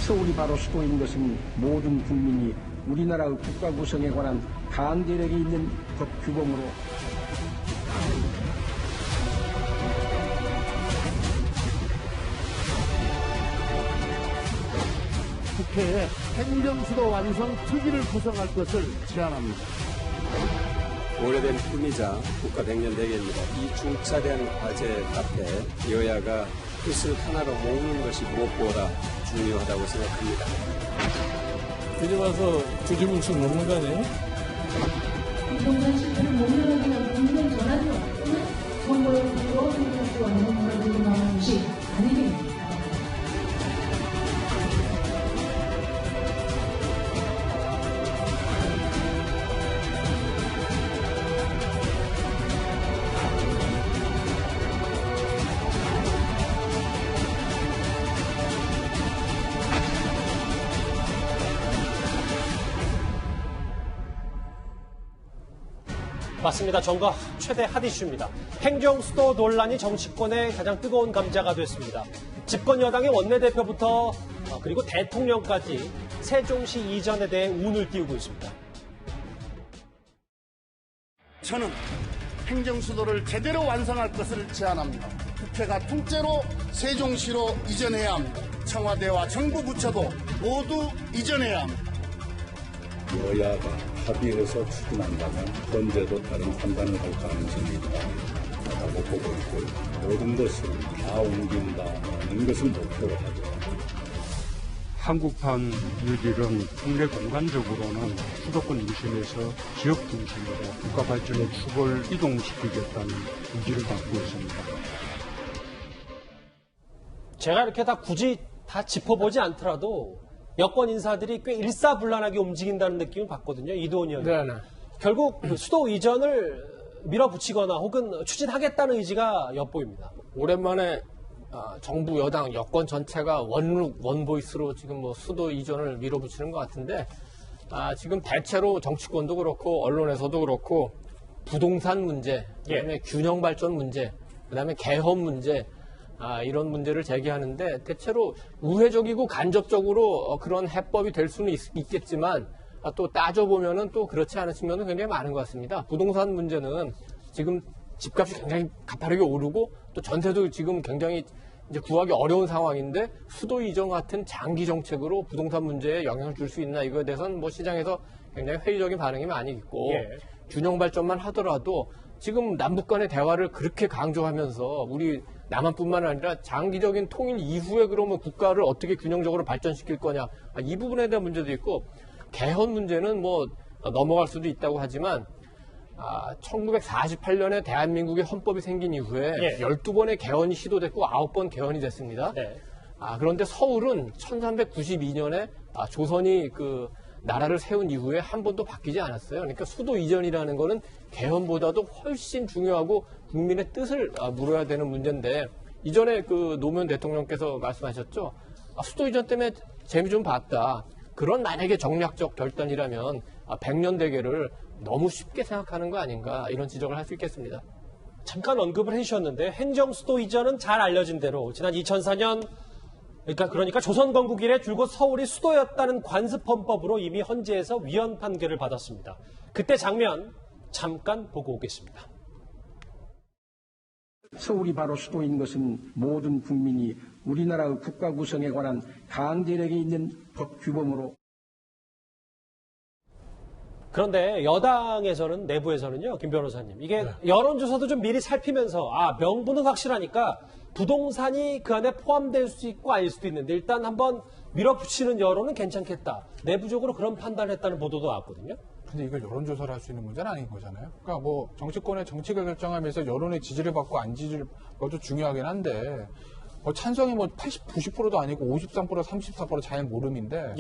서울이 바로 수도인 것은 모든 국민이 우리나라의 국가 구성에 관한 강제력이 있는 법 규범으로 국회에 행정수도 완성 특위를 구성할 것을 제안합니다. 오래된 꿈이자 국가 100년 대계입니다. 이 중차대한 과제 앞에 여야가 뜻을 하나로 모으는 것이 무엇보다 중요하다고 생각합니다. 이제 와서 뒤집을씩 먹는 거 아니에요? 부동산 실태를 모면하기 위한 국민 전환이 없으면 선거를 두고 행정수도 완성을 가지고 나오는 것이 아니됩니다. 맞습니다. 정가 최대 핫 이슈입니다. 행정수도 논란이 정치권의 가장 뜨거운 감자가 됐습니다. 집권 여당의 원내대표부터 그리고 대통령까지 세종시 이전에 대해 운을 띄우고 있습니다. 저는 행정수도를 제대로 완성할 것을 제안합니다. 국회가 통째로 세종시로 이전해야 합니다. 청와대와 정부 부처도 모두 이전해야 합니다. 여야가 합의해서 추진한다면 언제도 다른 판단을 할 가능성이 있다고 보고 있고 모든 것을 다 옮긴다는 것은 목표로 하죠. 한국판 뉴딜은 국내 공간적으로는 수도권 중심에서 지역 중심으로 국가 발전의 축을 이동시키겠다는 의지를 갖고 있습니다. 제가 이렇게 다 굳이 다 짚어보지 않더라도 여권 인사들이 꽤 일사불란하게 움직인다는 느낌을 받거든요. 이도원 의원. 네네. 결국 그 수도 이전을 밀어붙이거나 혹은 추진하겠다는 의지가 엿보입니다. 오랜만에 정부 여당 여권 전체가 원보이스로 지금 뭐 수도 이전을 밀어붙이는 것 같은데 지금 대체로 정치권도 그렇고 언론에서도 그렇고 부동산 문제, 그다음에 균형 발전 문제, 그다음에 개헌 문제 이런 문제를 제기하는데 대체로 우회적이고 간접적으로 그런 해법이 될 수는 있겠지만 또 따져보면은 또 그렇지 않은 측면은 굉장히 많은 것 같습니다. 부동산 문제는 지금 집값이 굉장히 가파르게 오르고 또 전세도 지금 굉장히 이제 구하기 어려운 상황인데 수도 이전 같은 장기 정책으로 부동산 문제에 영향을 줄 수 있나 이거에 대해서는 뭐 시장에서 굉장히 회의적인 반응이 많이 있고 균형 발전만 하더라도 지금 남북 간의 대화를 그렇게 강조하면서 우리 남한뿐만 아니라 장기적인 통일 이후에 그러면 국가를 어떻게 균형적으로 발전시킬 거냐 이 부분에 대한 문제도 있고 개헌 문제는 뭐 넘어갈 수도 있다고 하지만 1948년에 대한민국의 헌법이 생긴 이후에 12번의 개헌이 시도됐고 9번 개헌이 됐습니다. 그런데 서울은 1392년에 조선이 그 나라를 세운 이후에 한 번도 바뀌지 않았어요. 그러니까 수도 이전이라는 거는 개헌보다도 훨씬 중요하고 국민의 뜻을 물어야 되는 문제인데 이전에 그 노무현 대통령께서 말씀하셨죠. 수도 이전 때문에 재미 좀 봤다. 그런 만약에 정략적 결단이라면 100년 대계를 너무 쉽게 생각하는 거 아닌가 이런 지적을 할 수 있겠습니다. 잠깐 언급을 해주셨는데 행정수도 이전은 잘 알려진 대로 지난 2004년 그러니까 조선 건국 이래 줄곧 서울이 수도였다는 관습헌법으로 이미 헌재에서 위헌 판결을 받았습니다. 그때 장면 잠깐 보고 오겠습니다. 서울이 바로 수도인 것은 모든 국민이 우리나라의 국가 구성에 관한 강제력이 있는 법 규범으로. 그런데 여당에서는 내부에서는요, 김 변호사님, 이게 여론조사도 좀 미리 살피면서 명분은 확실하니까 부동산이 그 안에 포함될 수 있고 아닐 수도 있는데 일단 한번 밀어붙이는 여론은 괜찮겠다. 내부적으로 그런 판단을 했다는 보도도 나왔거든요. 근데 이걸 여론조사를 할 수 있는 문제는 아닌 거잖아요. 그러니까 뭐 정치권의 정책을 결정하면서 여론의 지지를 받고 안 지지를 받도 중요하긴 한데 찬성이 뭐 80, 90%도 아니고 53%, 34% 잘 모름인데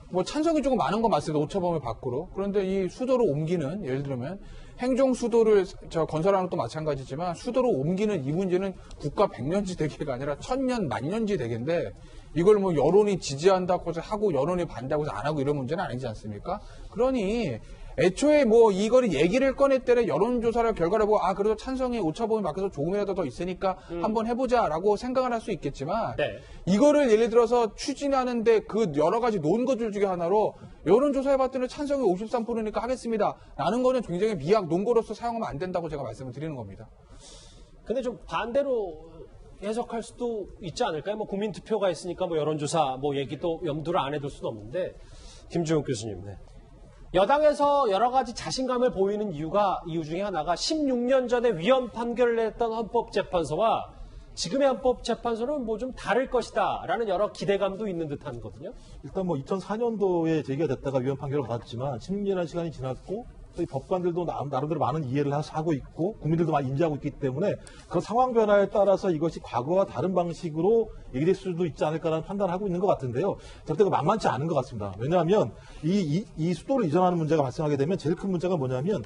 뭐 찬성이 조금 많은 건 맞습니다. 오차범위 밖으로. 그런데 이 수도로 옮기는 예를 들면 행정 수도를 건설하는 것도 마찬가지지만 수도로 옮기는 이 문제는 국가 100년지 대계가 아니라 1000년, 만년지 대계인데 이걸 뭐 여론이 지지한다고 해서 하고 여론이 반대하고 해서 안 하고 이런 문제는 아니지 않습니까? 그러니 애초에 뭐 이거를 얘기를 꺼낼 때는 여론조사를 결과를 보고 그래도 찬성이 오차범위 밖에서 조금이라도 더 있으니까 한번 해보자라고 생각을 할 수 있겠지만 네. 이거를 예를 들어서 추진하는데 그 여러 가지 논거들 중에 하나로 여론조사해봤더니 찬성이 53%니까 하겠습니다. 라는 거는 굉장히 미약 논거로서 사용하면 안 된다고 제가 말씀을 드리는 겁니다. 근데 좀 반대로 해석할 수도 있지 않을까요? 뭐 국민투표가 있으니까 뭐 여론조사 뭐 얘기도 염두를 안 해둘 수도 없는데 김주영 교수님. 네. 여당에서 여러 가지 자신감을 보이는 이유 중에 하나가 16년 전에 위헌 판결을 냈던 헌법재판소와 지금의 헌법재판소는 뭐 좀 다를 것이다라는 여러 기대감도 있는 듯한 거거든요. 일단 뭐 2004년도에 제기가 됐다가 위헌 판결을 받았지만 16년이라는 시간이 지났고 또 이 법관들도 나름대로 많은 이해를 하고 있고 국민들도 많이 인지하고 있기 때문에 그 상황 변화에 따라서 이것이 과거와 다른 방식으로 얘기될 수도 있지 않을까라는 판단을 하고 있는 것 같은데요. 절대 만만치 않은 것 같습니다. 왜냐하면 이 수도를 이전하는 문제가 발생하게 되면 제일 큰 문제가 뭐냐면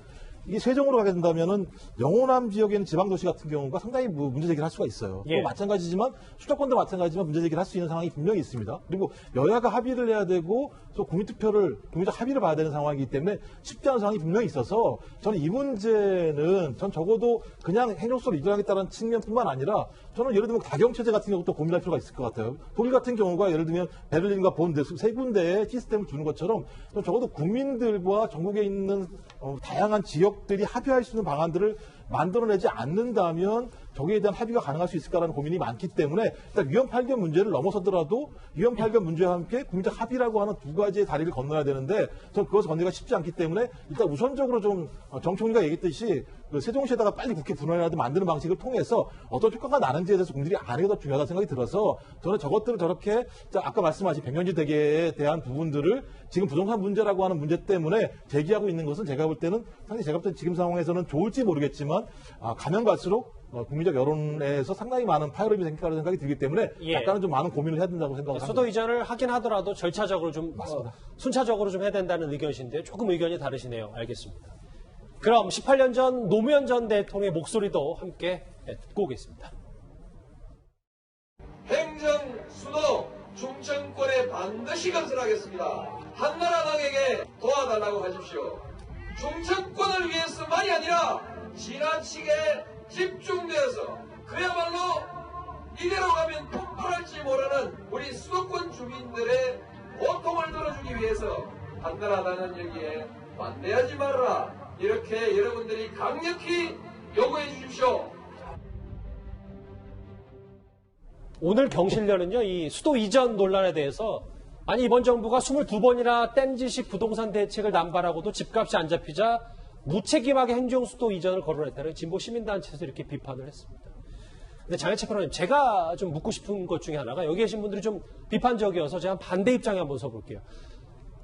이게 세종으로 가게 된다면은 영호남 지역에 있는 지방도시 같은 경우가 상당히 문제 제기를 할 수가 있어요. 예. 또 마찬가지지만 수도권도 마찬가지지만 문제 제기를 할 수 있는 상황이 분명히 있습니다. 그리고 여야가 합의를 해야 되고 또 국민적 합의를 봐야 되는 상황이기 때문에 쉽지 않은 상황이 분명히 있어서 저는 이 문제는 전 적어도 그냥 행정수도로 이전하겠다는 측면뿐만 아니라 저는 예를 들면 가경체제 같은 경우도 고민할 필요가 있을 것 같아요. 독일 같은 경우가 예를 들면 베를린과 본 세 군데의 시스템을 두는 것처럼 적어도 국민들과 전국에 있는 다양한 지역들이 합의할 수 있는 방안들을 만들어내지 않는다면 저기에 대한 합의가 가능할 수 있을까라는 고민이 많기 때문에 일단 위헌 판결 문제를 넘어서더라도 위헌 판결 문제와 함께 국민적 합의라고 하는 두 가지의 다리를 건너야 되는데 저는 그것을 건너기가 쉽지 않기 때문에 일단 우선적으로 좀 정총리가 얘기했듯이 그 세종시에다가 빨리 국회 분원이라도 만드는 방식을 통해서 어떤 효과가 나는지에 대해서 국민들이 아는 게 더 중요하다는 생각이 들어서 저는 저것들을 저렇게 아까 말씀하신 백년지 대계에 대한 부분들을 지금 부동산 문제라고 하는 문제 때문에 제기하고 있는 것은 제가 볼 때는 상당히 제가 볼 때 지금 상황에서는 좋을지 모르겠지만 가면 갈수록 국민적 여론에서 상당히 많은 파열음이 생길 거라는 생각이 들기 때문에 약간은 좀 많은 고민을 해야 된다고 생각합니다. 수도 이전을 하긴 하더라도 절차적으로 좀 순차적으로 좀 해야 된다는 의견이신데 조금 의견이 다르시네요. 알겠습니다. 그럼 18년 전 노무현 전 대통령의 목소리도 함께 듣고 오겠습니다. 행정, 수도, 중천권에 반드시 건설하겠습니다. 한나라당에게 도와달라고 하십시오. 중천권을 위해서만이 아니라 지나치게 집중되어서 그야말로 이대로 가면 폭발할지 모르는 우리 수도권 주민들의 고통을 들어주기 위해서 한나라당은 여기에 반대하지 말아라. 이렇게 여러분들이 강력히 요구해 주십시오. 오늘 경실련은요, 이 수도 이전 논란에 대해서 아니 이번 정부가 22번이나 땜질식 부동산 대책을 남발하고도 집값이 안 잡히자 무책임하게 행정수도 이전을 거론했다는 진보 시민단체에서 이렇게 비판을 했습니다. 근데 장혜철 프로님, 제가 좀 묻고 싶은 것 중에 하나가 여기 계신 분들이 좀 비판적이어서 제가 반대 입장에 한번 서볼게요.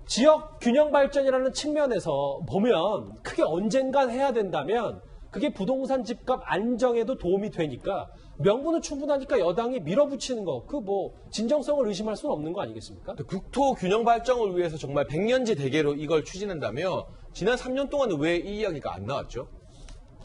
지역 균형 발전이라는 측면에서 보면 크게 언젠간 해야 된다면 그게 부동산 집값 안정에도 도움이 되니까 명분은 충분하니까 여당이 밀어붙이는 거, 그 뭐 진정성을 의심할 수는 없는 거 아니겠습니까? 국토 균형 발전을 위해서 정말 백년지 대계로 이걸 추진한다면 지난 3년 동안은 왜 이 이야기가 안 나왔죠?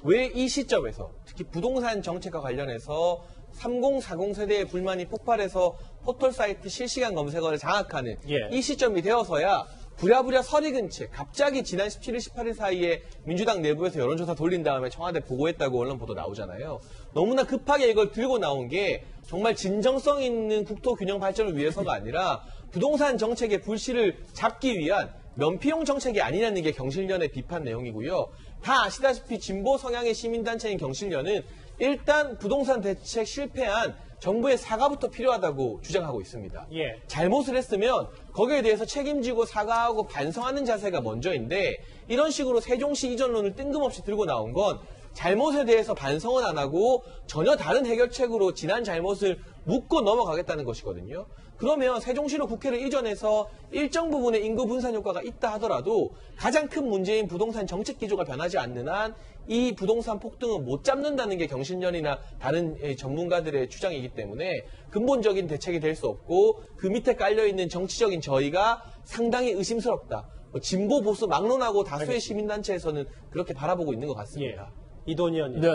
왜 이 시점에서 특히 부동산 정책과 관련해서 3040 세대의 불만이 폭발해서 포털 사이트 실시간 검색어를 장악하는 이 시점이 되어서야 부랴부랴 설이 근처 갑자기 지난 17일, 18일 사이에 민주당 내부에서 여론조사 돌린 다음에 청와대 보고했다고 언론 보도 나오잖아요. 너무나 급하게 이걸 들고 나온 게 정말 진정성 있는 국토 균형 발전을 위해서가 아니라 부동산 정책의 불씨를 잡기 위한 면피용 정책이 아니냐는 게 경실련의 비판 내용이고요. 다 아시다시피 진보 성향의 시민단체인 경실련은 일단 부동산 대책 실패한 정부의 사과부터 필요하다고 주장하고 있습니다. 잘못을 했으면 거기에 대해서 책임지고 사과하고 반성하는 자세가 먼저인데 이런 식으로 세종시 이전론을 뜬금없이 들고 나온 건 잘못에 대해서 반성은 안 하고 전혀 다른 해결책으로 지난 잘못을 묻고 넘어가겠다는 것이거든요. 그러면 세종시로 국회를 이전해서 일정 부분의 인구 분산 효과가 있다 하더라도 가장 큰 문제인 부동산 정책 기조가 변하지 않는 한 이 부동산 폭등은 못 잡는다는 게 경실련이나 다른 전문가들의 주장이기 때문에 근본적인 대책이 될 수 없고 그 밑에 깔려있는 정치적인 저희가 상당히 의심스럽다. 진보 보수 막론하고 다수의 시민단체에서는 그렇게 바라보고 있는 것 같습니다. 이동희 의원님. 네.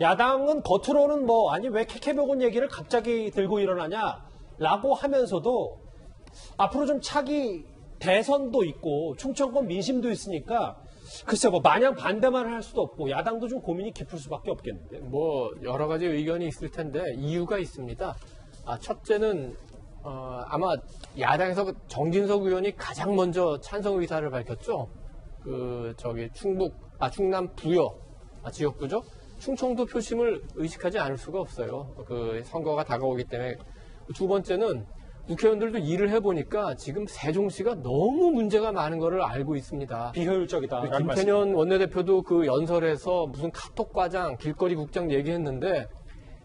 야당은 겉으로는 뭐 아니 왜 캐캐묵은 얘기를 갑자기 들고 일어나냐라고 하면서도 앞으로 좀 차기 대선도 있고 충청권 민심도 있으니까 글쎄 뭐 마냥 반대만 할 수도 없고 야당도 좀 고민이 깊을 수밖에 없겠는데. 뭐 여러 가지 의견이 있을 텐데 이유가 있습니다. 첫째는 아마 야당에서 정진석 의원이 가장 먼저 찬성 의사를 밝혔죠. 충남 부여 지역구죠. 충청도 표심을 의식하지 않을 수가 없어요. 선거가 다가오기 때문에. 두 번째는 국회의원들도 일을 해보니까 지금 세종시가 너무 문제가 많은 것을 알고 있습니다. 비효율적이다. 김태년 원내대표도 그 연설에서 무슨 카톡 과장, 길거리 국장 얘기했는데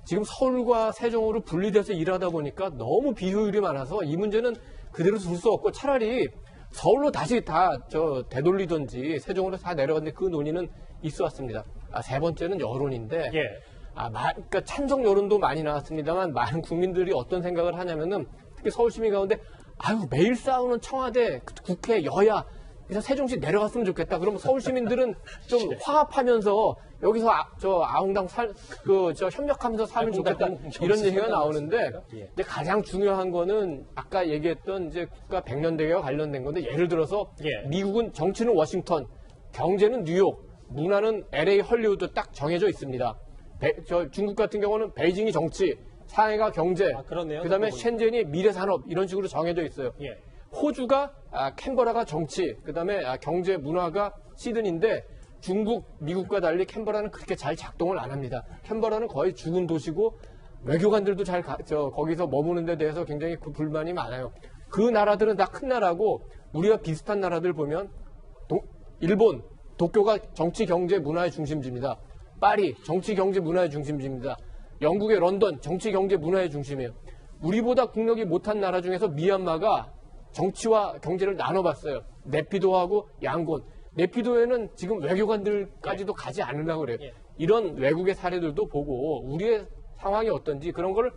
지금 서울과 세종으로 분리돼서 일하다 보니까 너무 비효율이 많아서 이 문제는 그대로 둘 수 없고 차라리 서울로 다시 다 되돌리든지 세종으로 다 내려갔는데 그 논의는 있어 왔습니다. 세 번째는 여론인데 그러니까 찬성 여론도 많이 나왔습니다만 많은 국민들이 어떤 생각을 하냐면은 특히 서울 시민 가운데 매일 싸우는 청와대, 국회, 여야 그래서 세종시 내려갔으면 좋겠다. 그러면 서울 시민들은 좀 화합하면서 여기서 아웅당 협력하면서 살면 좋겠다. 이런 얘기가 나오는데 근데 가장 중요한 거는 아까 얘기했던 이제 국가 100년대계와 관련된 건데 예를 들어서 미국은 정치는 워싱턴, 경제는 뉴욕, 문화는 LA 헐리우드 딱 정해져 있습니다. 중국 같은 경우는 베이징이 정치, 상해가 경제, 그다음에 셴젠이 미래산업 이런 식으로 정해져 있어요. 호주가 캔버라가 정치, 그다음에 경제, 문화가 시드니인데 중국, 미국과 달리 캔버라는 그렇게 잘 작동을 안 합니다. 캔버라는 거의 죽은 도시고 외교관들도 거기서 머무는 데 대해서 굉장히 불만이 많아요. 그 나라들은 다 큰 나라고 우리가 비슷한 나라들 보면 일본, 도쿄가 정치, 경제, 문화의 중심지입니다. 파리, 정치, 경제, 문화의 중심지입니다. 영국의 런던, 정치, 경제, 문화의 중심이에요. 우리보다 국력이 못한 나라 중에서 미얀마가 정치와 경제를 나눠봤어요. 네피도하고 양곤. 네피도에는 지금 외교관들까지도 가지 않으려고 그래요. 이런 외국의 사례들도 보고 우리의 상황이 어떤지 그런 걸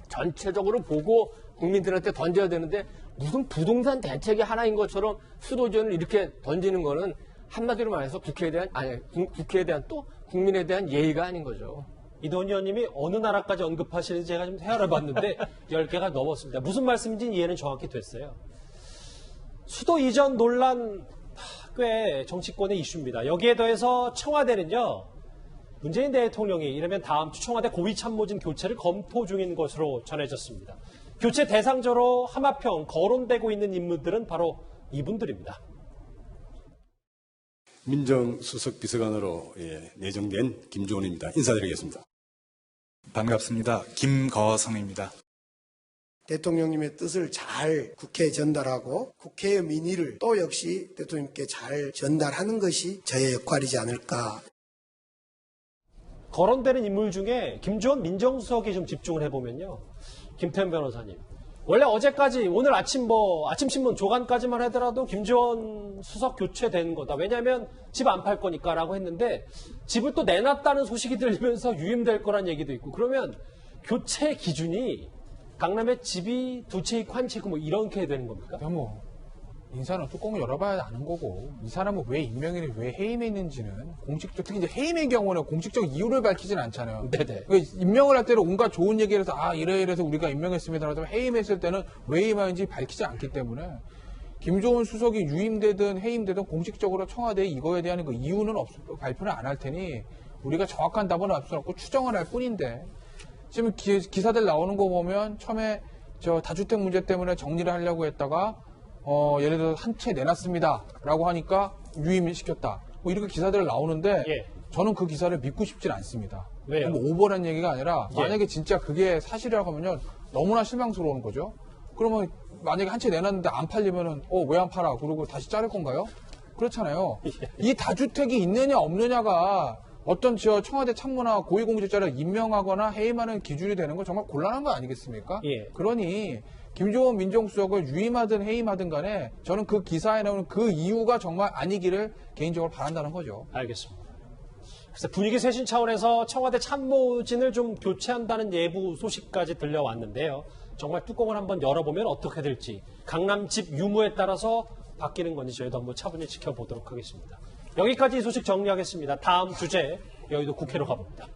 전체적으로 보고 국민들한테 던져야 되는데 무슨 부동산 대책이 하나인 것처럼 수도전을 이렇게 던지는 거는 한마디로 말해서 국회에 대한 또 국민에 대한 예의가 아닌 거죠. 이동훈 의원님이 어느 나라까지 언급하시는지 제가 좀 헤아려봤는데 10개가 넘었습니다. 무슨 말씀인지는 이해는 정확히 됐어요. 수도 이전 논란 꽤 정치권의 이슈입니다. 여기에 더해서 청와대는요. 문재인 대통령이 이러면 다음 주 청와대 고위참모진 교체를 검토 중인 것으로 전해졌습니다. 교체 대상자로 하마평 거론되고 있는 인물들은 바로 이분들입니다. 민정수석 비서관으로 내정된 김주원입니다. 인사드리겠습니다. 반갑습니다. 김거성입니다. 대통령님의 뜻을 잘 국회에 전달하고 국회의 민의를 또 역시 대통령님께 잘 전달하는 것이 저의 역할이지 않을까. 거론되는 인물 중에 김주원 민정수석이 좀 집중을 해보면요. 김태현 변호사님. 원래 어제까지 오늘 아침 신문 조간까지만 하더라도 김주원 수석 교체되는 거다. 왜냐하면 집 안 팔 거니까라고 했는데 집을 또 내놨다는 소식이 들리면서 유임될 거란 얘기도 있고 그러면 교체 기준이 강남에 집이 2채 있고 1채 있고 이렇게 되는 겁니까? 인사는 뚜껑을 열어봐야 아는 거고 이 사람은 왜 임명이니 왜 해임에 있는지는 공식적 특히 이제 해임의 경우는 공식적 이유를 밝히진 않잖아요. 네네. 임명을 할 때는 온갖 좋은 얘기를 해서 이래서 우리가 임명했습니다. 하지만 해임했을 때는 왜 해임하는지 밝히지 않기 때문에 김조원 수석이 유임되든 해임되든 공식적으로 청와대에 이거에 대한 그 이유는 발표는 안 할 테니 우리가 정확한 답은 알 수 없고 추정을 할 뿐인데 지금 기사들 나오는 거 보면 처음에 다주택 문제 때문에 정리를 하려고 했다가 예를 들어서 한 채 내놨습니다. 라고 하니까 유임을 시켰다. 이렇게 기사들 나오는데 저는 그 기사를 믿고 싶진 않습니다. 왜요? 오버란 얘기가 아니라 만약에 진짜 그게 사실이라고 하면요. 너무나 실망스러운 거죠. 그러면 만약에 한 채 내놨는데 안 팔리면은 왜 안 팔아? 그러고 다시 자를 건가요? 그렇잖아요. 이 다주택이 있느냐 없느냐가 어떤 청와대 참모나 고위공직자를 임명하거나 해임하는 기준이 되는 건 정말 곤란한 거 아니겠습니까? 그러니 김조원 민정수석을 유임하든 해임하든 간에 저는 그 기사에 나오는 그 이유가 정말 아니기를 개인적으로 바란다는 거죠. 알겠습니다. 그래서 분위기 쇄신 차원에서 청와대 참모진을 좀 교체한다는 예부 소식까지 들려왔는데요. 정말 뚜껑을 한번 열어보면 어떻게 될지 강남 집 유무에 따라서 바뀌는 건지 저희도 한번 차분히 지켜보도록 하겠습니다. 여기까지 이 소식 정리하겠습니다. 다음 주제 여의도 국회로 가봅니다.